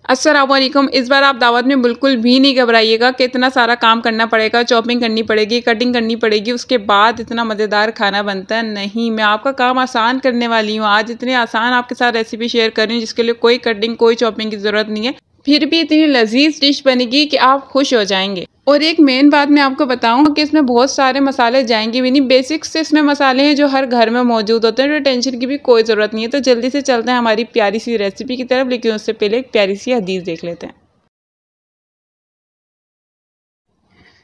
अस्सलाम वालेकुम। इस बार आप दावत में बिल्कुल भी नहीं घबराइएगा कि इतना सारा काम करना पड़ेगा, चॉपिंग करनी पड़ेगी, कटिंग करनी पड़ेगी, उसके बाद इतना मज़ेदार खाना बनता है। नहीं, मैं आपका काम आसान करने वाली हूँ। आज इतनी आसान आपके साथ रेसिपी शेयर कर रही हूँ जिसके लिए कोई कटिंग, कोई चॉपिंग की ज़रूरत नहीं है। फिर भी इतनी लजीज डिश बनेगी कि आप खुश हो जाएंगे। और एक मेन बात मैं आपको बताऊं कि इसमें बहुत सारे मसाले जाएंगे भी नहीं, बेसिक्स से इसमें मसाले हैं जो हर घर में मौजूद होते हैं, तो टेंशन की भी कोई ज़रूरत नहीं है। तो जल्दी से चलते हैं हमारी प्यारी सी रेसिपी की तरफ, लेकिन उससे पहले एक प्यारी सी हदीस देख लेते हैं।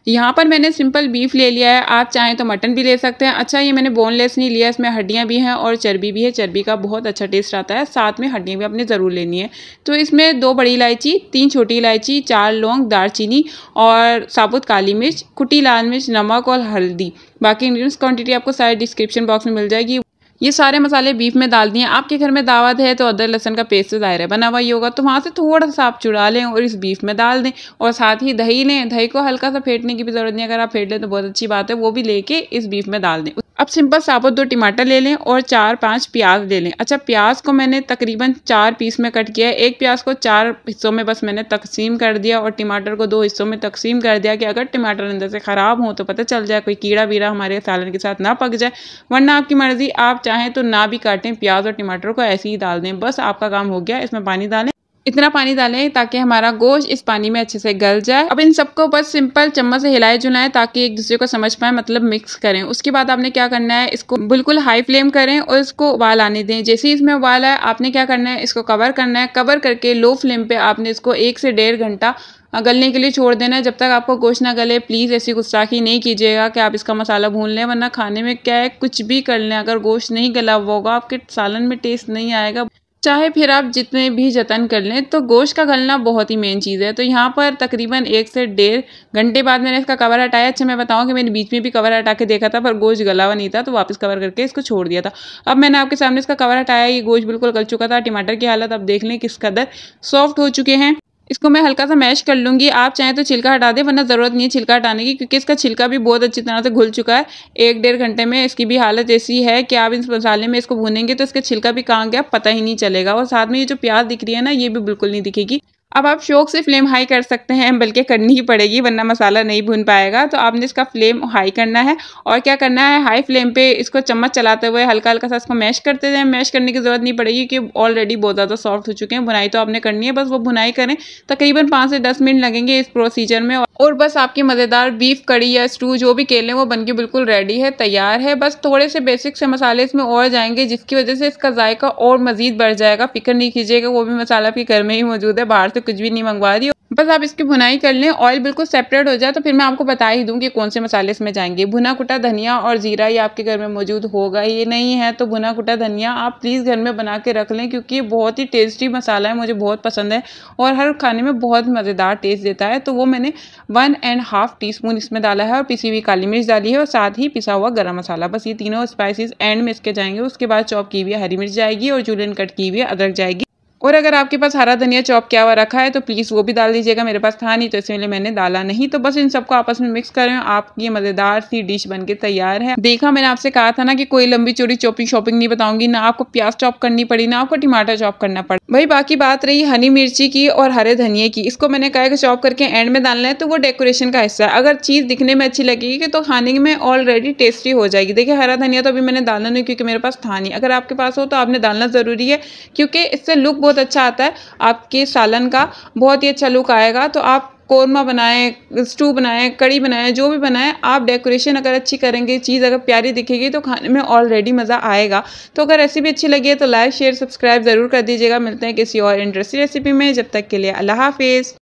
यहाँ पर मैंने सिंपल बीफ ले लिया है, आप चाहें तो मटन भी ले सकते हैं। अच्छा, ये मैंने बोनलेस नहीं लिया, इसमें हड्डियाँ भी हैं और चर्बी भी है। चर्बी का बहुत अच्छा टेस्ट आता है, साथ में हड्डियाँ भी आपने ज़रूर लेनी है। तो इसमें 2 बड़ी इलायची, 3 छोटी इलायची, 4 लौंग, दालचीनी और साबुत काली मिर्च, कुटी लाल मिर्च, नमक और हल्दी। बाकी इंग्रेडिएंट्स क्वांटिटी आपको सारे डिस्क्रिप्शन बॉक्स में मिल जाएगी। ये सारे मसाले बीफ में डाल दिए। आपके घर में दावत है तो अदरक लहसुन का पेस्ट दायरा बना हुआ ही होगा, तो वहाँ से थोड़ा सा आप चुरा लें और इस बीफ में डाल दें। और साथ ही दही लें, दही को हल्का सा फेंटने की भी ज़रूरत नहीं है, अगर आप फेंट लें तो बहुत अच्छी बात है, वो भी लेके इस बीफ में डाल दें। अब सिंपल साबुत 2 टमाटर ले लें और 4-5 प्याज ले लें। अच्छा, प्याज को मैंने तकरीबन 4 पीस में कट किया है। एक प्याज को 4 हिस्सों में बस मैंने तकसीम कर दिया और टमाटर को 2 हिस्सों में तकसीम कर दिया कि अगर टमाटर अंदर से ख़राब हो तो पता चल जाए, कोई कीड़ा वीड़ा हमारे सालन के साथ ना पक जाए। वरना आपकी मर्ज़ी, आप चाहें तो ना भी काटें, प्याज और टमाटर को ऐसे ही डाल दें। बस आपका काम हो गया। इसमें पानी डालें, इतना पानी डालें ताकि हमारा गोश्त इस पानी में अच्छे से गल जाए। अब इन सबको बस सिंपल चम्मच से हिलाए जुलाएं ताकि एक दूसरे को समझ पाए, मतलब मिक्स करें। उसके बाद आपने क्या करना है, इसको बिल्कुल हाई फ्लेम करें और इसको उबाल आने दें। जैसे ही इसमें उबाल आए, आपने क्या करना है, इसको कवर करना है। कवर करके लो फ्लेम पे आपने इसको 1 से 1.5 घंटा गलने के लिए छोड़ देना है। जब तक आपको गोश्त ना गले, प्लीज़ ऐसी गुस्ताखी नहीं कीजिएगा कि आप इसका मसाला भून लें, वरना खाने में क्या है, कुछ भी कर लें, अगर गोश्त नहीं गला हुआ होगा आपके सालन में टेस्ट नहीं आएगा। चाहे फिर आप जितने भी जतन कर लें, तो गोश्त का गलना बहुत ही मेन चीज़ है। तो यहाँ पर तकरीबन 1 से 1.5 घंटे बाद मैंने इसका कवर हटाया। अच्छा, मैं बताऊँ कि मैंने बीच में भी कवर हटा के देखा था पर गोश्त गला हुआ नहीं था, तो वापस कवर करके इसको छोड़ दिया था। अब मैंने आपके सामने इसका कवर हटाया, ये गोश्त बिल्कुल गल चुका था। टमाटर की हालत आप देख लें किस कदर सॉफ्ट हो चुके हैं। इसको मैं हल्का सा मैश कर लूँगी। आप चाहें तो छिलका हटा दें, वरना ज़रूरत नहीं है छिलका हटाने की, क्योंकि इसका छिलका भी बहुत अच्छी तरह से घुल चुका है। 1-1.5 घंटे में इसकी भी हालत ऐसी है कि आप इस मसाले में इसको भूनेंगे तो इसका छिलका भी कहाँ गया पता ही नहीं चलेगा। और साथ में ये जो प्याज दिख रही है ना, ये भी बिल्कुल नहीं दिखेगी। अब आप शौक से फ्लेम हाई कर सकते हैं, बल्कि करनी ही पड़ेगी वरना मसाला नहीं भून पाएगा। तो आपने इसका फ्लेम हाई करना है और क्या करना है, हाई फ्लेम पे इसको चम्मच चलाते हुए हल्का हल्का सा इसको मैश करते जाएं। मैश करने की ज़रूरत नहीं पड़ेगी क्योंकि ऑलरेडी बहुत ज़्यादा सॉफ्ट हो चुके हैं। भुनाई तो आपने करनी है, बस वो भुनाई करें। तकरीबन 5 से 10 मिनट लगेंगे इस प्रोसीजर में और बस आपकी मज़ेदार बीफ कड़ी या स्टू जो भी कह लें वो बनके बिल्कुल रेडी है, तैयार है। बस थोड़े से बेसिक से मसाले इसमें और जाएंगे जिसकी वजह से इसका जायका और मज़ीद बढ़ जाएगा। फिक्र नहीं कीजिएगा, वो भी मसाला आपके घर में ही मौजूद है, बाहर से कुछ भी नहीं मंगवा रही। बस आप इसकी भुनाई कर लें, ऑयल बिल्कुल सेपरेट हो जाए तो फिर मैं आपको बता ही दूँ कि कौन से मसाले इसमें जाएंगे। भुना कुटा धनिया और जीरा ये आपके घर में मौजूद होगा, ये नहीं है तो भुना कुटा धनिया आप प्लीज़ घर में बना के रख लें, क्योंकि ये बहुत ही टेस्टी मसाला है, मुझे बहुत पसंद है और हर खाने में बहुत मज़ेदार टेस्ट देता है। तो वो मैंने 1.5 टीस्पून इसमें डाला है और पिसी हुई काली मिर्च डाली है और साथ ही पिसा हुआ गरम मसाला। बस ये तीनों स्पाइसेस एंड में इसके जाएंगे। उसके बाद चॉप की हुई हरी मिर्च जाएगी और जूलियन कट की हुई अदरक जाएगी। और अगर आपके पास हरा धनिया चॉप किया हुआ रखा है तो प्लीज़ वो भी डाल दीजिएगा। मेरे पास था नहीं तो इसलिए मैंने डाला नहीं। तो बस इन सबको आपस में मिक्स करें, आपकी ये मज़ेदार सी डिश बनके तैयार है। देखा, मैंने आपसे कहा था ना कि कोई लंबी चौड़ी चॉपिंग शॉपिंग नहीं बताऊंगी, ना आपको प्याज चॉप करनी पड़ी ना आपको टमाटर चॉप करना पड़ा। भाई बाकी बात रही हरी मिर्ची की और हरे धनिए की, इसको मैंने कहा कि चॉप करके एंड में डालना है, तो वो डेकोरेशन का हिस्सा है। अगर चीज़ दिखने में अच्छी लगेगी तो खाने में ऑलरेडी टेस्टी हो जाएगी। देखिए, हरा धनिया तो अभी मैंने डालना नहीं क्योंकि मेरे पास था नहीं, अगर आपके पास हो तो आपने डालना ज़रूरी है क्योंकि इससे लुक बहुत अच्छा आता है, आपके सालन का बहुत ही अच्छा लुक आएगा। तो आप कोरमा बनाएं, स्टू बनाएं, कड़ी बनाएं, जो भी बनाएं, आप डेकोरेशन अगर अच्छी करेंगे, चीज़ अगर प्यारी दिखेगी तो खाने में ऑलरेडी मज़ा आएगा। तो अगर रेसिपी अच्छी लगी है तो लाइक शेयर सब्सक्राइब ज़रूर कर दीजिएगा। मिलते हैं किसी और इंटरेस्टिंग रेसिपी में, जब तक के लिए अल्लाह हाफिज़।